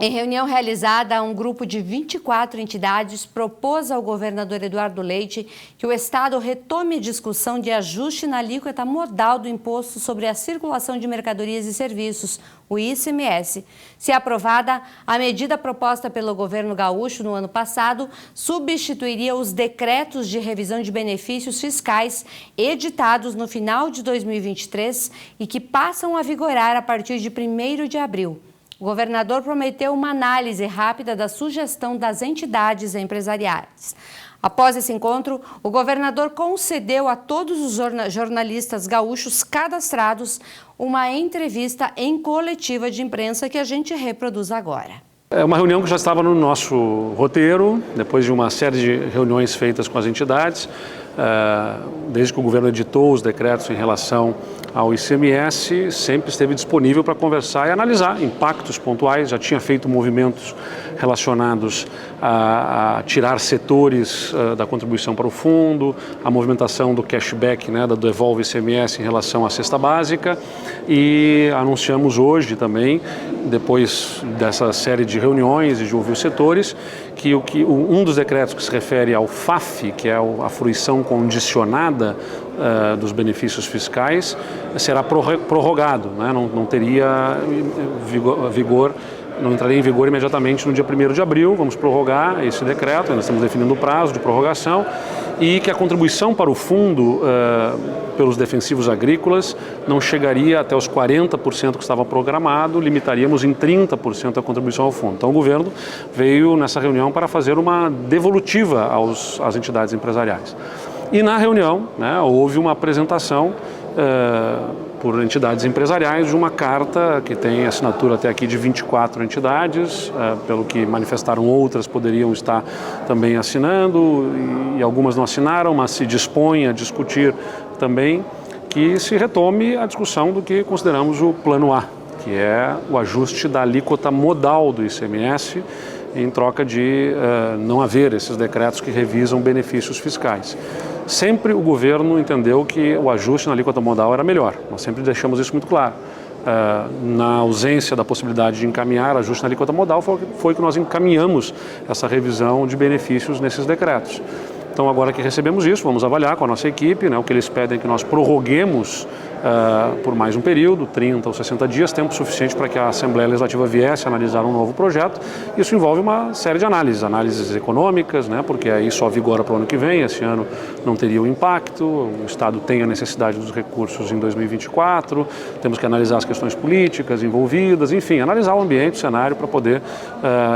Em reunião realizada, um grupo de 24 entidades propôs ao governador Eduardo Leite que o Estado retome a discussão de ajuste na alíquota modal do Imposto sobre a Circulação de Mercadorias e Serviços, o ICMS. Se aprovada, a medida proposta pelo governo gaúcho no ano passado substituiria os decretos de revisão de benefícios fiscais editados no final de 2023 e que passam a vigorar a partir de 1º de abril. O governador prometeu uma análise rápida da sugestão das entidades empresariais. Após esse encontro, o governador concedeu a todos os jornalistas gaúchos cadastrados uma entrevista em coletiva de imprensa que a gente reproduz agora. É uma reunião que já estava no nosso roteiro, depois de uma série de reuniões feitas com as entidades, desde que o governo editou os decretos em relação ao ICMS, sempre esteve disponível para conversar e analisar impactos pontuais. Já tinha feito movimentos relacionados a tirar setores da contribuição para o fundo, a movimentação do cashback, do devolve ICMS em relação à cesta básica, e anunciamos hoje também, depois dessa série de reuniões e de ouvir os setores, que um dos decretos que se refere ao FAF, que é a fruição condicionada dos benefícios fiscais, será prorrogado, não teria vigor, não entraria em vigor imediatamente no dia 1º de abril. Vamos prorrogar esse decreto, nós estamos definindo o prazo de prorrogação, e que a contribuição para o fundo pelos defensivos agrícolas não chegaria até os 40% que estava programado, limitaríamos em 30% a contribuição ao fundo. Então o governo veio nessa reunião para fazer uma devolutiva às entidades empresariais. E na reunião, houve uma apresentação por entidades empresariais de uma carta que tem assinatura até aqui de 24 entidades, pelo que manifestaram outras poderiam estar também assinando, e algumas não assinaram, mas se dispõem a discutir também que se retome a discussão do que consideramos o plano A, que é o ajuste da alíquota modal do ICMS, em troca de não haver esses decretos que revisam benefícios fiscais. Sempre o governo entendeu que o ajuste na alíquota modal era melhor, nós sempre deixamos isso muito claro. Na ausência da possibilidade de encaminhar ajuste na alíquota modal, foi que nós encaminhamos essa revisão de benefícios nesses decretos. Então, agora que recebemos isso, vamos avaliar com a nossa equipe, o que eles pedem que nós prorroguemos por mais um período, 30 ou 60 dias, tempo suficiente para que a Assembleia Legislativa viesse a analisar um novo projeto. Isso envolve uma série de análises econômicas, porque aí só vigora para o ano que vem, esse ano não teria o impacto, o Estado tem a necessidade dos recursos em 2024, temos que analisar as questões políticas envolvidas, enfim, analisar o ambiente, o cenário, para poder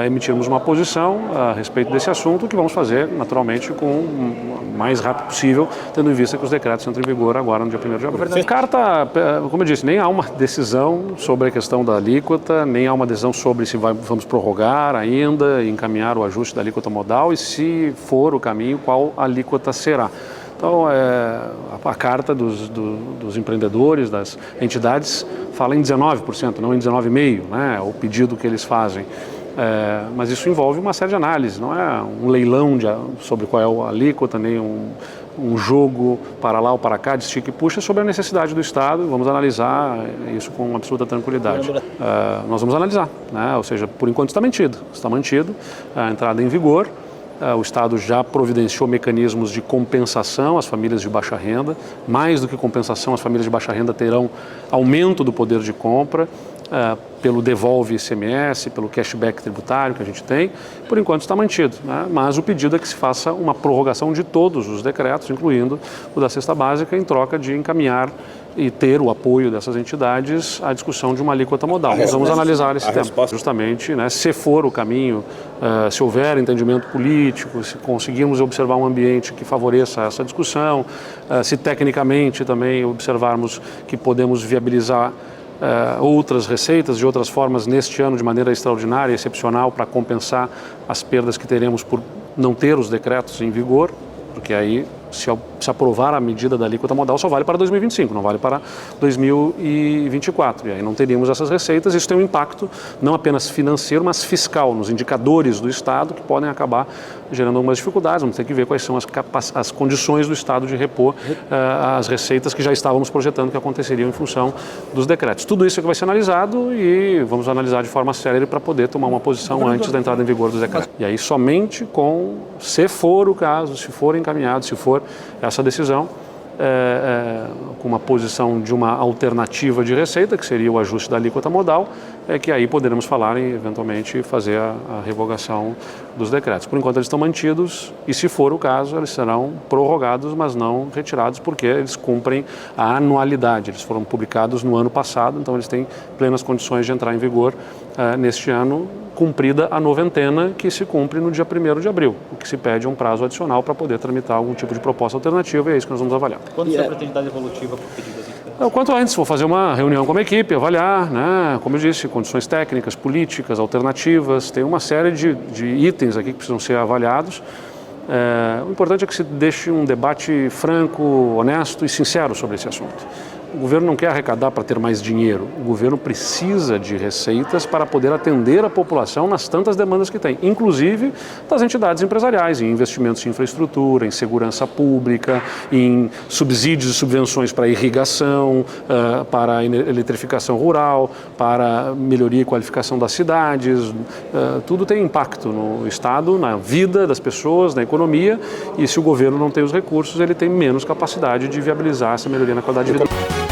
emitirmos uma posição a respeito desse assunto, que vamos fazer, naturalmente, com o mais rápido possível, tendo em vista que os decretos entram em vigor agora no dia 1º de abril. Carta, como eu disse, nem há uma decisão sobre a questão da alíquota, nem há uma decisão sobre se vamos prorrogar ainda e encaminhar o ajuste da alíquota modal, e se for o caminho, qual alíquota será. Então, a carta dos empreendedores, das entidades, fala em 19%, não em 19,5%, o pedido que eles fazem. Mas isso envolve uma série de análises, não é um leilão sobre qual é a alíquota, nem um jogo para lá ou para cá, de estica e puxa, sobre a necessidade do Estado. Vamos analisar isso com absoluta tranquilidade. Nós vamos analisar, ou seja, por enquanto está mantido a entrada em vigor. O Estado já providenciou mecanismos de compensação às famílias de baixa renda. Mais do que compensação, as famílias de baixa renda terão aumento do poder de compra, pelo devolve ICMS, pelo cashback tributário que a gente tem. Por enquanto está mantido, mas o pedido é que se faça uma prorrogação de todos os decretos, incluindo o da cesta básica, em troca de encaminhar e ter o apoio dessas entidades à discussão de uma alíquota modal. Nós vamos analisar esse tema, justamente, se for o caminho, se houver entendimento político, se conseguirmos observar um ambiente que favoreça essa discussão, se tecnicamente também observarmos que podemos viabilizar outras receitas de outras formas neste ano de maneira extraordinária e excepcional para compensar as perdas que teremos por não ter os decretos em vigor, porque aí, se se aprovar a medida da alíquota modal, só vale para 2025, não vale para 2024. E aí não teríamos essas receitas. Isso tem um impacto não apenas financeiro, mas fiscal, nos indicadores do Estado, que podem acabar gerando algumas dificuldades. Vamos ter que ver quais são as condições do Estado de repor as receitas que já estávamos projetando que aconteceriam em função dos decretos. Tudo isso é que vai ser analisado e vamos analisar de forma séria para poder tomar uma posição antes da entrada em vigor dos decretos. E aí somente se for o caso, se for encaminhado, se for essa decisão, com uma posição de uma alternativa de receita, que seria o ajuste da alíquota modal, que aí poderemos falar em, eventualmente, fazer a revogação dos decretos. Por enquanto eles estão mantidos e, se for o caso, eles serão prorrogados, mas não retirados, porque eles cumprem a anualidade. Eles foram publicados no ano passado, então eles têm plenas condições de entrar em vigor neste ano, cumprida a noventena, que se cumpre no dia 1º de abril. O que se pede é um prazo adicional para poder tramitar algum tipo de proposta alternativa, e é isso que nós vamos avaliar. Quando você pretende dar devolutiva por pedido assim? Quanto antes, vou fazer uma reunião com a equipe, avaliar, né, como eu disse, condições técnicas, políticas, alternativas, tem uma série de itens aqui que precisam ser avaliados. O importante é que se deixe um debate franco, honesto e sincero sobre esse assunto. O governo não quer arrecadar para ter mais dinheiro, o governo precisa de receitas para poder atender a população nas tantas demandas que tem, inclusive das entidades empresariais, em investimentos em infraestrutura, em segurança pública, em subsídios e subvenções para irrigação, para a eletrificação rural, para melhoria e qualificação das cidades. Tudo tem impacto no Estado, na vida das pessoas, na economia, e se o governo não tem os recursos, ele tem menos capacidade de viabilizar essa melhoria na qualidade de vida.